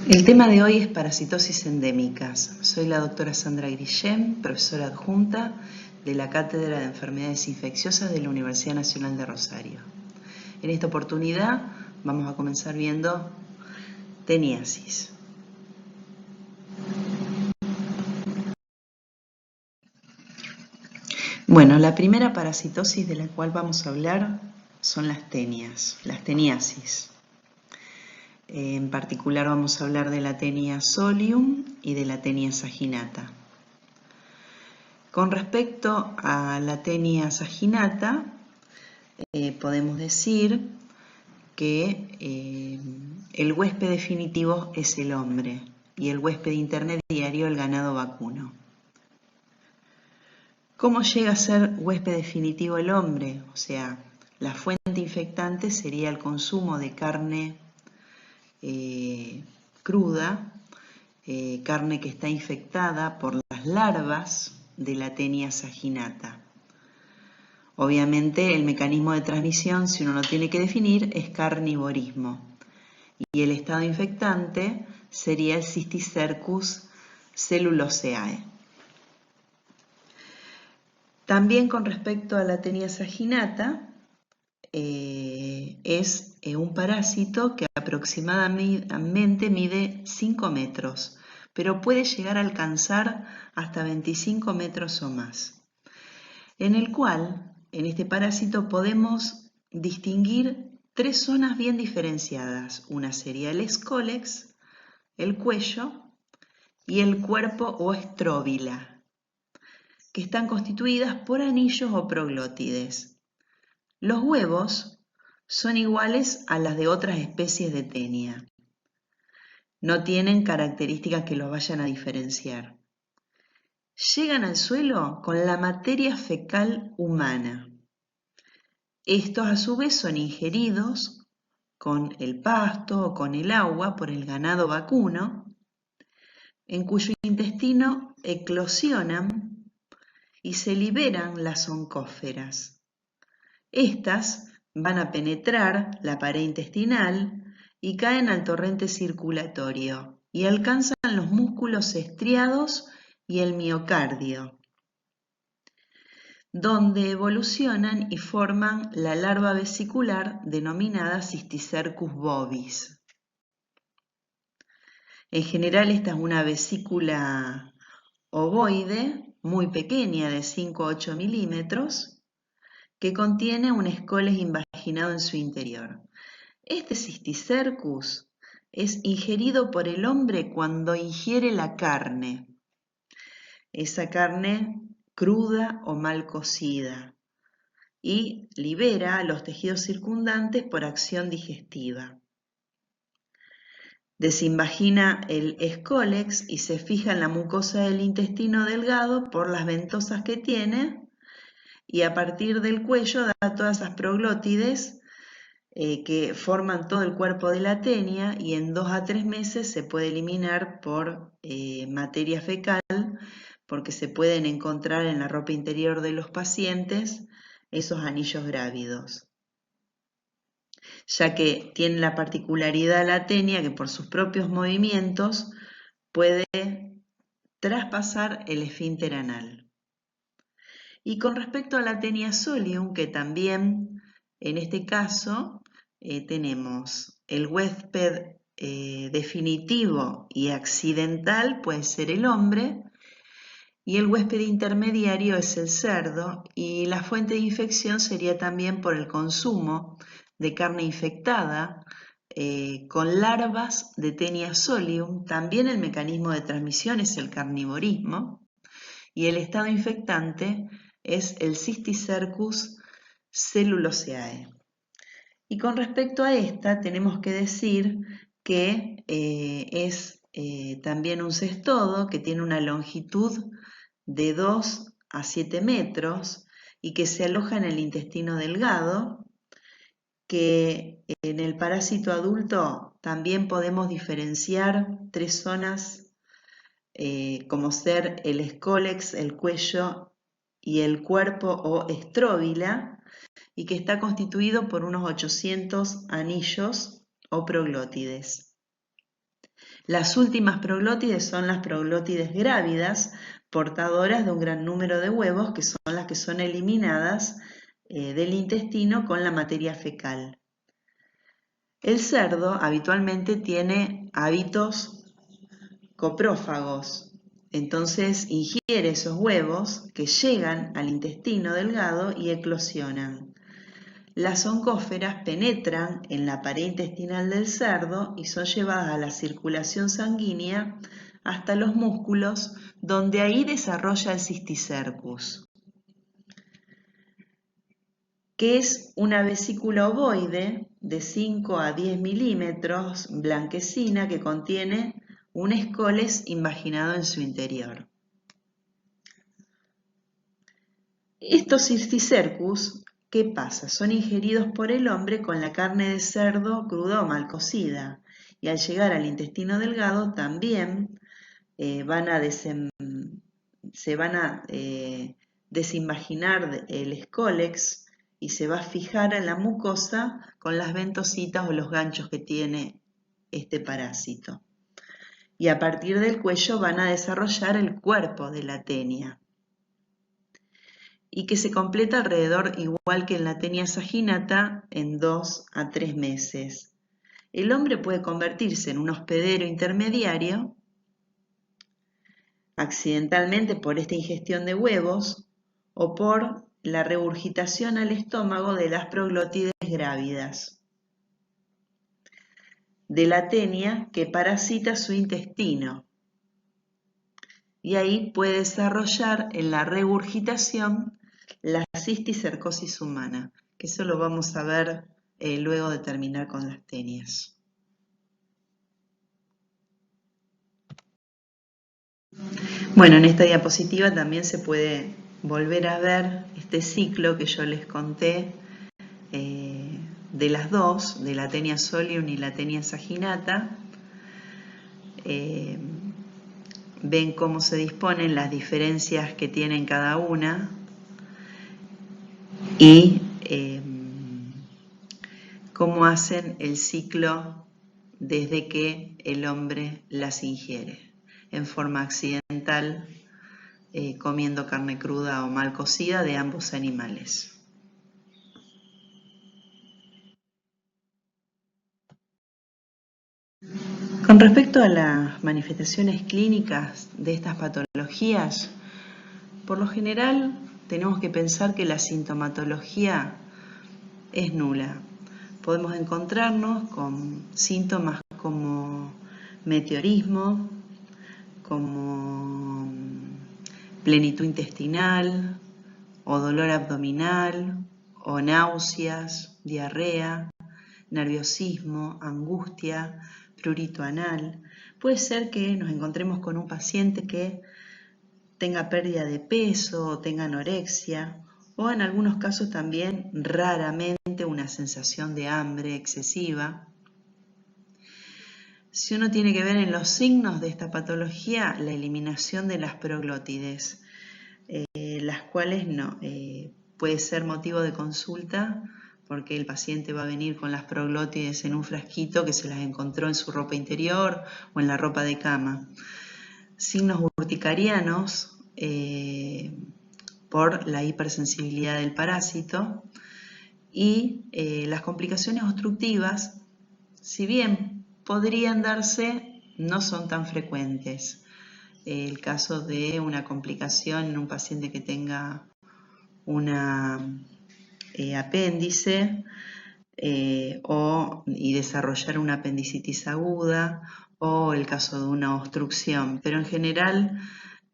El tema de hoy es parasitosis endémicas. Soy la doctora Sandra Guillén, profesora adjunta de la Cátedra de Enfermedades Infecciosas de la Universidad Nacional de Rosario. En esta oportunidad vamos a comenzar viendo teniasis. Bueno, la primera parasitosis de la cual vamos a hablar son las teniasis. En particular vamos a hablar de la tenia solium y de la tenia saginata. Con respecto a la tenia saginata, podemos decir que el huésped definitivo es el hombre y el huésped intermediario el ganado vacuno. ¿Cómo llega a ser huésped definitivo el hombre? O sea, la fuente infectante sería el consumo de carne cruda, carne que está infectada por las larvas de la tenia saginata. Obviamente el mecanismo de transmisión, si uno lo tiene que definir, es carnivorismo. Y el estado infectante sería el Cysticercus celluloseae. También con respecto a la tenia saginata, es un parásito que aproximadamente mide 5 metros, pero puede llegar a alcanzar hasta 25 metros o más, en el cual, en este parásito, podemos distinguir tres zonas bien diferenciadas. Una sería el escólex, el cuello y el cuerpo o estróbila, que están constituidas por anillos o proglótides. Los huevos son iguales a las de otras especies de tenia. No tienen características que los vayan a diferenciar. Llegan al suelo con la materia fecal humana. Estos a su vez son ingeridos con el pasto o con el agua por el ganado vacuno, en cuyo intestino eclosionan y se liberan las oncósferas. Estas van a penetrar la pared intestinal y caen al torrente circulatorio y alcanzan los músculos estriados y el miocardio, donde evolucionan y forman la larva vesicular denominada Cysticercus bovis. En general esta es una vesícula ovoide muy pequeña de 5 a 8 milímetros que contiene un escoles invaginado en su interior. Este Cysticercus es ingerido por el hombre cuando ingiere la carne, esa carne cruda o mal cocida, y libera a los tejidos circundantes por acción digestiva. Desinvagina el escólex y se fija en la mucosa del intestino delgado por las ventosas que tiene, y a partir del cuello da todas esas proglótides que forman todo el cuerpo de la tenia, y en 2 a 3 meses se puede eliminar por materia fecal, porque se pueden encontrar en la ropa interior de los pacientes esos anillos grávidos, ya que tiene la particularidad la tenia que por sus propios movimientos puede traspasar el esfínter anal. Y con respecto a la tenia solium, que también en este caso tenemos el huésped definitivo y accidental, puede ser el hombre, y el huésped intermediario es el cerdo, y la fuente de infección sería también por el consumo de carne infectada con larvas de tenia solium. También el mecanismo de transmisión es el carnivorismo, y el estado infectante es el Cysticercus celluloseae. Y con respecto a esta tenemos que decir que es también un cestodo que tiene una longitud de 2 a 7 metros y que se aloja en el intestino delgado, que en el parásito adulto también podemos diferenciar tres zonas como ser el escólex, el cuello y el cuerpo o estróbila, y que está constituido por unos 800 anillos o proglótides. Las últimas proglótides son las proglótides grávidas, portadoras de un gran número de huevos, que son las que son eliminadas del intestino con la materia fecal. El cerdo habitualmente tiene hábitos coprófagos, entonces ingiere esos huevos que llegan al intestino delgado y eclosionan. Las oncóferas penetran en la pared intestinal del cerdo y son llevadas a la circulación sanguínea hasta los músculos, donde ahí desarrolla el cisticercus, que es una vesícula ovoide de 5 a 10 milímetros, blanquecina, que contiene un escoles invaginado en su interior. Estos cisticercus, ¿qué pasa? Son ingeridos por el hombre con la carne de cerdo cruda o mal cocida, y al llegar al intestino delgado también se van a desinvaginar el escólex y se va a fijar a la mucosa con las ventositas o los ganchos que tiene este parásito. Y a partir del cuello van a desarrollar el cuerpo de la tenia, y que se completa alrededor, igual que en la tenia saginata, en 2 a 3 meses. El hombre puede convertirse en un hospedero intermediario accidentalmente por esta ingestión de huevos o por la regurgitación al estómago de las proglótides grávidas de la tenia que parasita su intestino, y ahí puede desarrollar en la regurgitación la cisticercosis humana, que eso lo vamos a ver luego de terminar con las tenias. Bueno, en esta diapositiva también se puede volver a ver este ciclo que yo les conté de las dos, de la tenia solium y la tenia saginata. Ven cómo se disponen, las diferencias que tienen cada una y cómo hacen el ciclo desde que el hombre las ingiere en forma accidental, comiendo carne cruda o mal cocida de ambos animales. Con respecto a las manifestaciones clínicas de estas patologías, por lo general tenemos que pensar que la sintomatología es nula. Podemos encontrarnos con síntomas como meteorismo, como plenitud intestinal, o dolor abdominal, o náuseas, diarrea, nerviosismo, angustia, prurito anal. Puede ser que nos encontremos con un paciente que tenga pérdida de peso o tenga anorexia, o en algunos casos también raramente una sensación de hambre excesiva. Si uno tiene que ver en los signos de esta patología, la eliminación de las proglótides, las cuales no, puede ser motivo de consulta porque el paciente va a venir con las proglótides en un frasquito que se las encontró en su ropa interior o en la ropa de cama. Signos urticarianos por la hipersensibilidad del parásito, y las complicaciones obstructivas, si bien podrían darse, no son tan frecuentes. El caso de una complicación en un paciente que tenga una apéndice y desarrollar una apendicitis aguda, o el caso de una obstrucción, pero en general,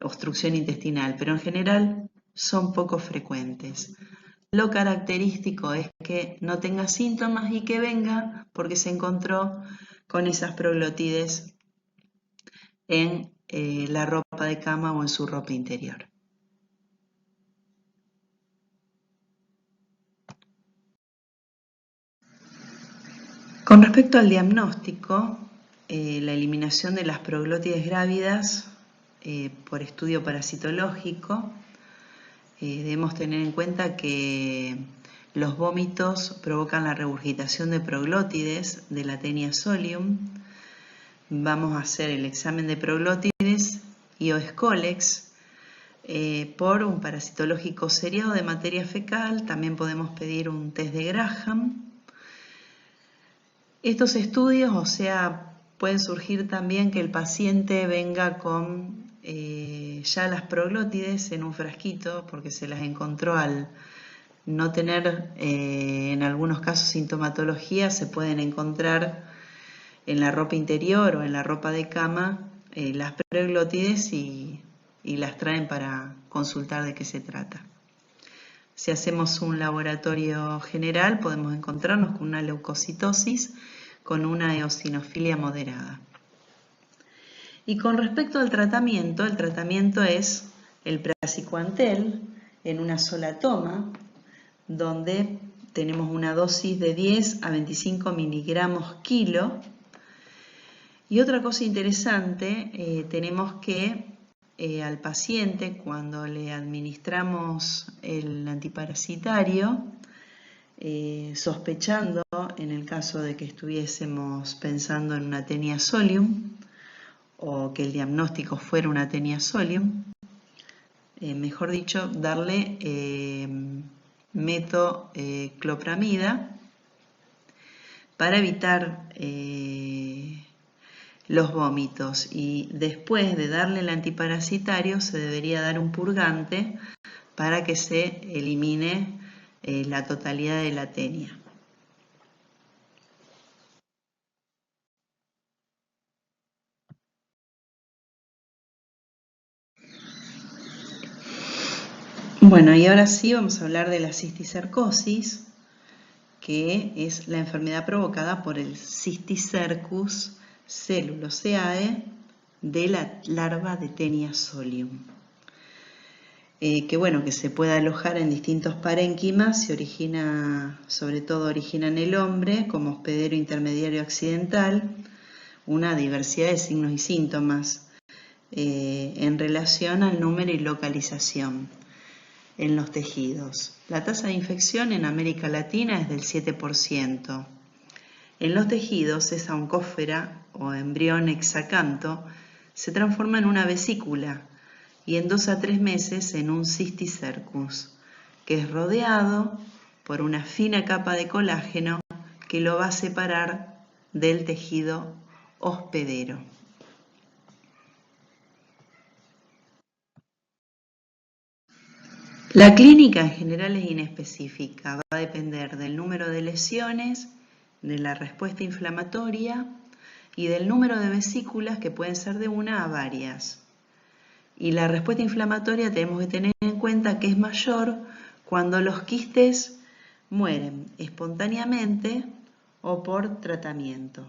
obstrucción intestinal, pero en general son poco frecuentes. Lo característico es que no tenga síntomas y que venga porque se encontró con esas proglótides en la ropa de cama o en su ropa interior. Con respecto al diagnóstico, la eliminación de las proglótides grávidas por estudio parasitológico, debemos tener en cuenta que los vómitos provocan la regurgitación de proglótides de la tenia solium, vamos a hacer el examen de proglótides y o Scolex por un parasitológico seriado de materia fecal. También podemos pedir un test de Graham. Estos estudios, o sea, puede surgir también que el paciente venga con ya las proglótides en un frasquito porque se las encontró al no tener en algunos casos sintomatología. Se pueden encontrar en la ropa interior o en la ropa de cama las proglótides y las traen para consultar de qué se trata. Si hacemos un laboratorio general podemos encontrarnos con una leucocitosis con una eosinofilia moderada. Y con respecto al tratamiento, el tratamiento es el praziquantel en una sola toma, donde tenemos una dosis de 10 a 25 miligramos kilo. Y otra cosa interesante, tenemos que al paciente, cuando le administramos el antiparasitario, sospechando en el caso de que estuviésemos pensando en una Taenia solium o que el diagnóstico fuera una Taenia solium, mejor dicho, darle metoclopramida para evitar los vómitos, y después de darle el antiparasitario se debería dar un purgante para que se elimine la totalidad de la tenia. Bueno, y ahora sí vamos a hablar de la cisticercosis, que es la enfermedad provocada por el Cysticercus celluloseae de la larva de Taenia solium. Que se puede alojar en distintos parénquimas y sobre todo origina en el hombre como hospedero intermediario accidental una diversidad de signos y síntomas en relación al número y localización en los tejidos. La tasa de infección en América Latina es del 7%. En los tejidos, esa oncósfera o embrión hexacanto se transforma en una vesícula y en 2 a 3 meses en un cisticercus, que es rodeado por una fina capa de colágeno que lo va a separar del tejido hospedero. La clínica en general es inespecífica, va a depender del número de lesiones, de la respuesta inflamatoria y del número de vesículas, que pueden ser de una a varias. Y la respuesta inflamatoria tenemos que tener en cuenta que es mayor cuando los quistes mueren espontáneamente o por tratamiento.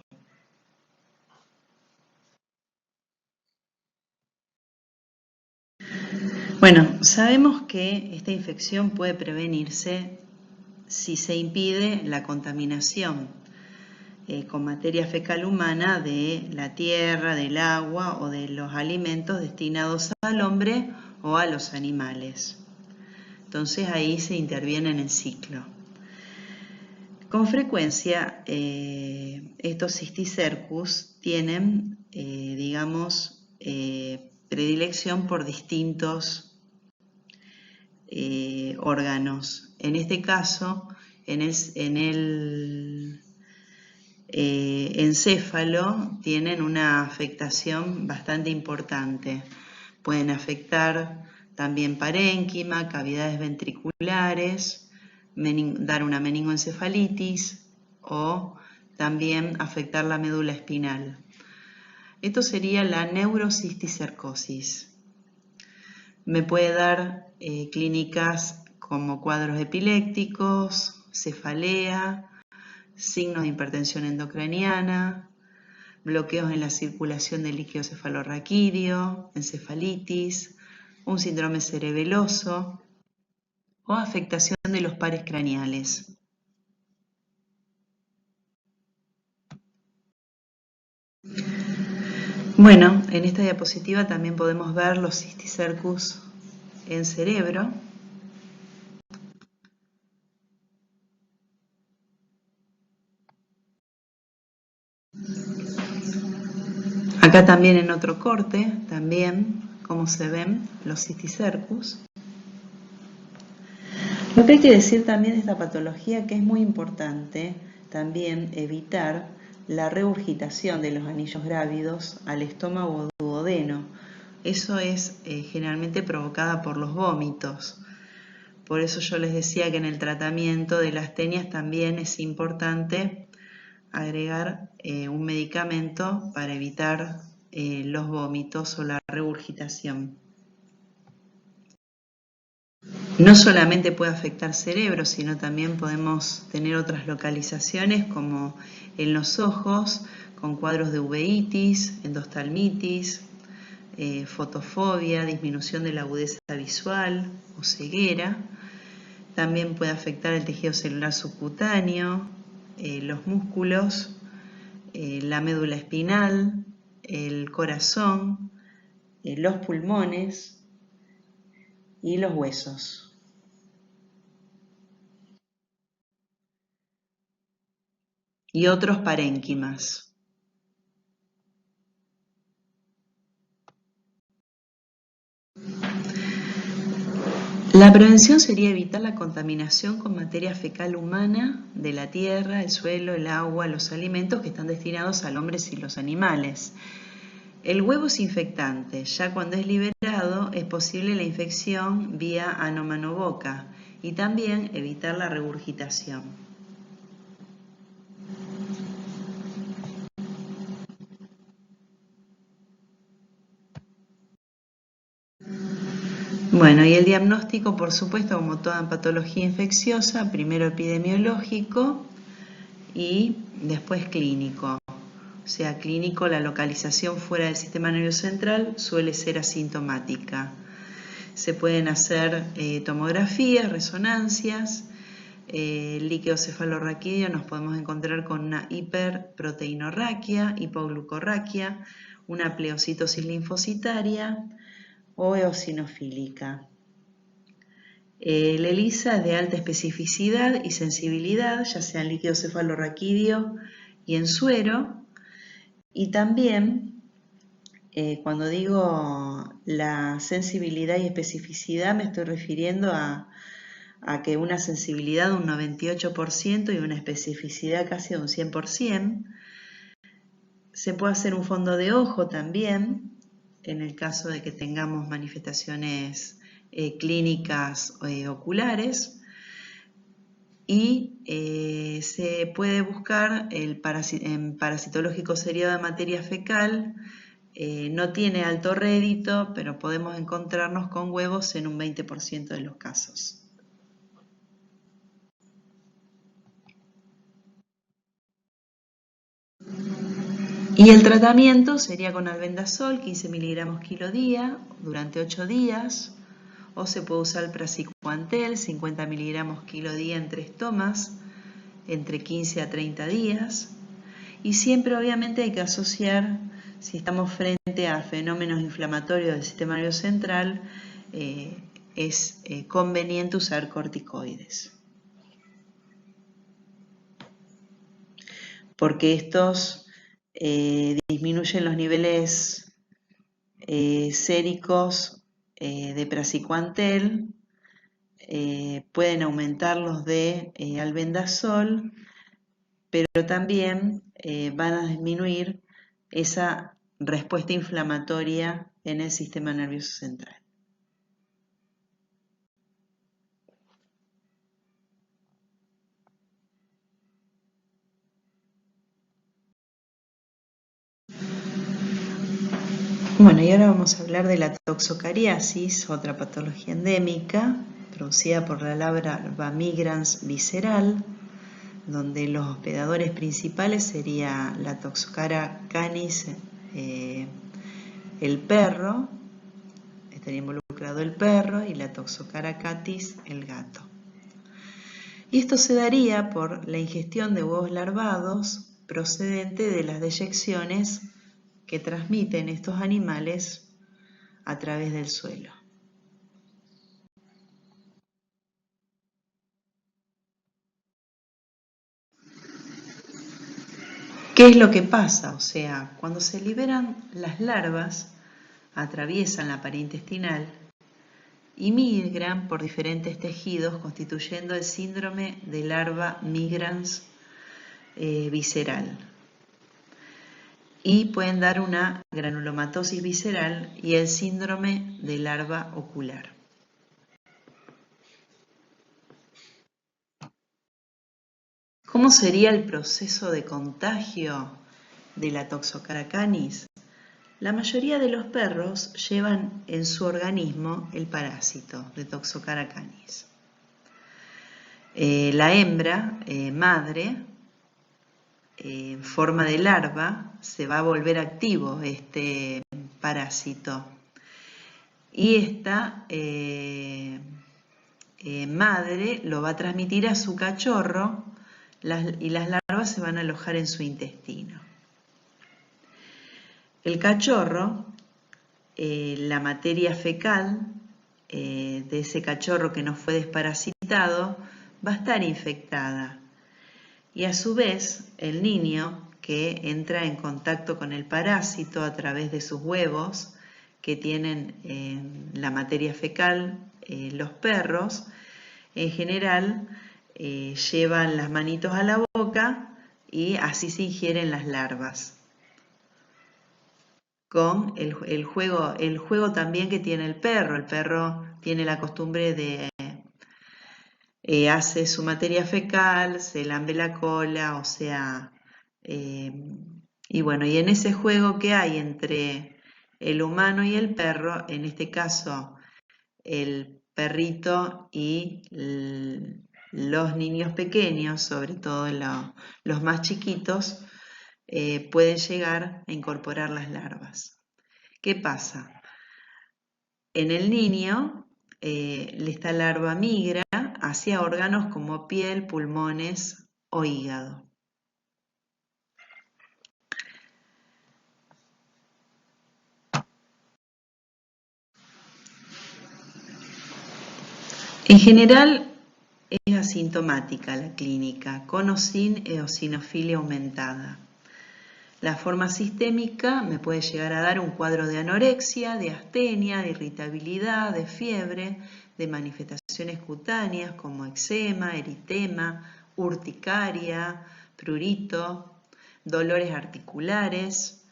Bueno, sabemos que esta infección puede prevenirse si se impide la contaminación con materia fecal humana de la tierra, del agua o de los alimentos destinados al hombre o a los animales. Entonces ahí se interviene en el ciclo. Con frecuencia estos cisticercus tienen, predilección por distintos órganos. En este caso, en el encéfalo tienen una afectación bastante importante. Pueden afectar también parénquima, cavidades ventriculares, dar una meningoencefalitis o también afectar la médula espinal. Esto sería la neurocisticercosis. Me puede dar clínicas como cuadros epilépticos, cefalea, signos de hipertensión endocraniana, bloqueos en la circulación del líquido cefalorraquídeo, encefalitis, un síndrome cerebeloso o afectación de los pares craneales. Bueno, en esta diapositiva también podemos ver los cisticercus en cerebro. Acá también en otro corte, también como se ven los Cysticercus. Lo que hay que decir también de esta patología que es muy importante también evitar la regurgitación de los anillos grávidos al estómago duodeno. Eso es generalmente provocada por los vómitos. Por eso yo les decía que en el tratamiento de las tenias también es importante agregar un medicamento para evitar los vómitos o la regurgitación. No solamente puede afectar cerebro, sino también podemos tener otras localizaciones como en los ojos, con cuadros de uveitis, endoftalmitis, fotofobia, disminución de la agudeza visual o ceguera. También puede afectar el tejido celular subcutáneo, los músculos, la médula espinal, el corazón, los pulmones y los huesos. Y otros parénquimas. La prevención sería evitar la contaminación con materia fecal humana de la tierra, el suelo, el agua, los alimentos que están destinados al hombre y los animales. El huevo es infectante, ya cuando es liberado es posible la infección vía ano-mano-boca y también evitar la regurgitación. Bueno, y el diagnóstico, por supuesto, como toda patología infecciosa, primero epidemiológico y después clínico. O sea, clínico, la localización fuera del sistema nervioso central suele ser asintomática. Se pueden hacer tomografías, resonancias, el líquido cefalorraquídeo nos podemos encontrar con una hiperproteinorraquia, hipoglucorraquia, una pleocitosis linfocitaria o eosinofílica. El ELISA es de alta especificidad y sensibilidad, ya sea en líquido cefalorraquídeo y en suero, y también cuando digo la sensibilidad y especificidad me estoy refiriendo a que una sensibilidad de un 98% y una especificidad casi de un 100%. Se puede hacer un fondo de ojo también, en el caso de que tengamos manifestaciones clínicas oculares. Y se puede buscar en parasitológico seriado de materia fecal. No tiene alto rédito, pero podemos encontrarnos con huevos en un 20% de los casos. Y el tratamiento sería con albendazol, 15 miligramos kilo día, durante 8 días, o se puede usar el praziquantel, 50 miligramos kilo día en 3 tomas, entre 15 a 30 días. Y siempre obviamente hay que asociar, si estamos frente a fenómenos inflamatorios del sistema nervioso central, es conveniente usar corticoides. Porque estos disminuyen los niveles séricos de praziquantel, pueden aumentar los de albendazol, pero también van a disminuir esa respuesta inflamatoria en el sistema nervioso central. Bueno, y ahora vamos a hablar de la toxocariasis, otra patología endémica producida por la larva migrans visceral, donde los hospedadores principales sería la Toxocara canis, el perro, estaría involucrado el perro, y la Toxocara catis, el gato. Y esto se daría por la ingestión de huevos larvados procedente de las deyecciones que transmiten estos animales a través del suelo. ¿Qué es lo que pasa? O sea, cuando se liberan las larvas, atraviesan la pared intestinal y migran por diferentes tejidos, constituyendo el síndrome de larva migrans visceral. Y pueden dar una granulomatosis visceral y el síndrome de larva ocular. ¿Cómo sería el proceso de contagio de la Toxocara canis? La mayoría de los perros llevan en su organismo el parásito de Toxocara canis. La hembra, madre, en forma de larva, se va a volver activo este parásito. Y esta madre lo va a transmitir a su cachorro y las larvas se van a alojar en su intestino. El cachorro, la materia fecal de ese cachorro que no fue desparasitado, va a estar infectada. Y a su vez, el niño que entra en contacto con el parásito a través de sus huevos, que tienen la materia fecal, los perros, en general llevan las manitos a la boca y así se ingieren las larvas. Con el juego también que tiene el perro tiene la costumbre de hace su materia fecal, se lambe la cola, o sea, y bueno, y en ese juego que hay entre el humano y el perro, en este caso el perrito y los niños pequeños, sobre todo los más chiquitos, pueden llegar a incorporar las larvas. ¿Qué pasa? En el niño, esta larva migra hacia órganos como piel, pulmones o hígado. En general es asintomática la clínica, con o sin eosinofilia aumentada. La forma sistémica me puede llegar a dar un cuadro de anorexia, de astenia, de irritabilidad, de fiebre, de manifestaciones cutáneas como eczema, eritema, urticaria, prurito, dolores articulares,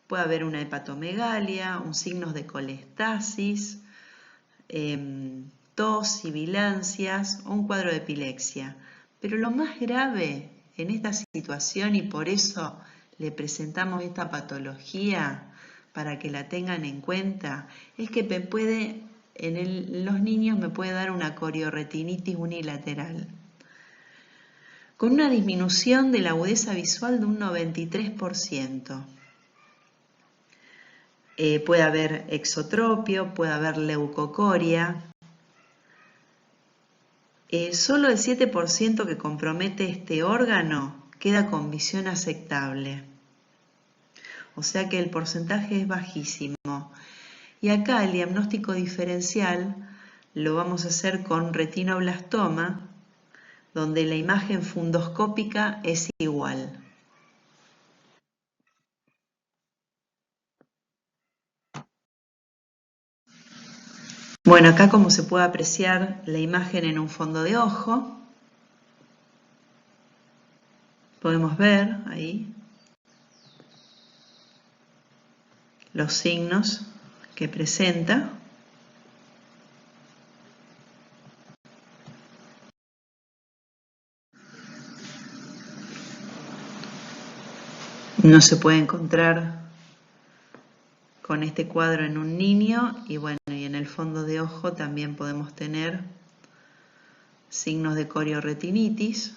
puede haber una hepatomegalia, un signos de colestasis, tos, sibilancias o un cuadro de epilepsia. Pero lo más grave en esta situación, y por eso le presentamos esta patología para que la tengan en cuenta, es que en los niños me puede dar una coriorretinitis unilateral con una disminución de la agudeza visual de un 93%. Puede haber exotropio, puede haber leucocoria. Solo el 7% que compromete este órgano queda con visión aceptable. O sea que el porcentaje es bajísimo. Y acá el diagnóstico diferencial lo vamos a hacer con retinoblastoma, donde la imagen fundoscópica es igual. Bueno, acá como se puede apreciar la imagen en un fondo de ojo, podemos ver ahí los signos que presenta. No se puede encontrar con este cuadro en un niño y bueno, y en el fondo de ojo también podemos tener signos de coriorretinitis.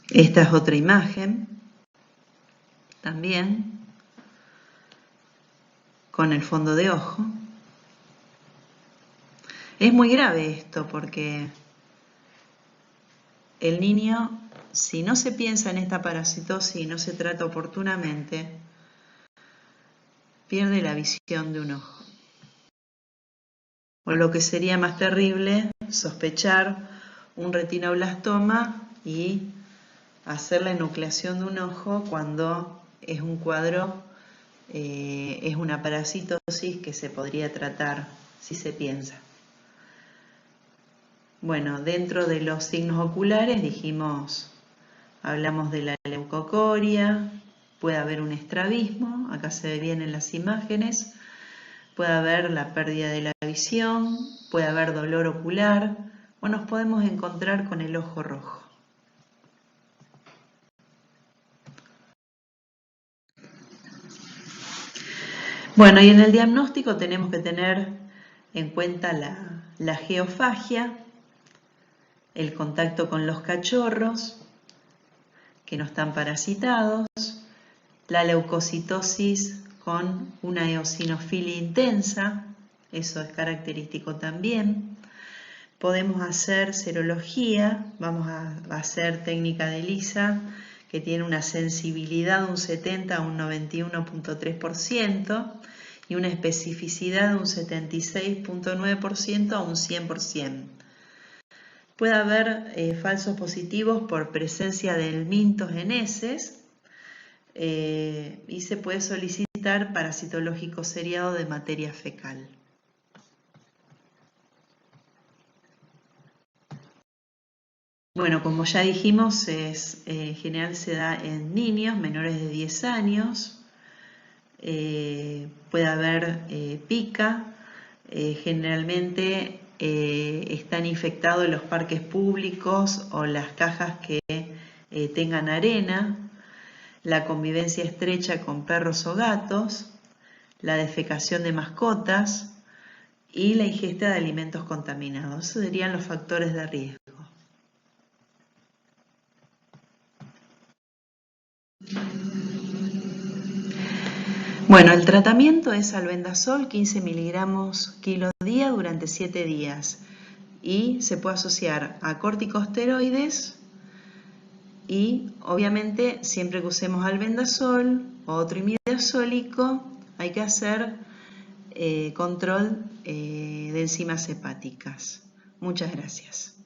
Esta es otra imagen también con el fondo de ojo. Es muy grave esto porque el niño, si no se piensa en esta parasitosis y no se trata oportunamente, pierde la visión de un ojo. O lo que sería más terrible, sospechar un retinoblastoma y hacer la enucleación de un ojo cuando es un cuadro, es una parasitosis que se podría tratar si se piensa. Bueno, dentro de los signos oculares hablamos de la leucocoria, puede haber un estrabismo, acá se ve bien en las imágenes, puede haber la pérdida de la visión, puede haber dolor ocular o nos podemos encontrar con el ojo rojo. Bueno, y en el diagnóstico tenemos que tener en cuenta la geofagia, el contacto con los cachorros que no están parasitados, la leucocitosis con una eosinofilia intensa, eso es característico también. Podemos hacer serología, vamos a hacer técnica de ELISA, que tiene una sensibilidad de un 70 a un 91.3% y una especificidad de un 76.9% a un 100%. Puede haber falsos positivos por presencia de helmintos en heces y se puede solicitar parasitológico seriado de materia fecal. Bueno, como ya dijimos, en general se da en niños menores de 10 años, puede haber pica, generalmente están infectados los parques públicos o las cajas que tengan arena, la convivencia estrecha con perros o gatos, la defecación de mascotas y la ingesta de alimentos contaminados. Esos serían los factores de riesgo. Bueno, el tratamiento es albendazol 15 miligramos kilo día durante 7 días y se puede asociar a corticosteroides y obviamente siempre que usemos albendazol o otro imidazólico hay que hacer control de enzimas hepáticas. Muchas gracias.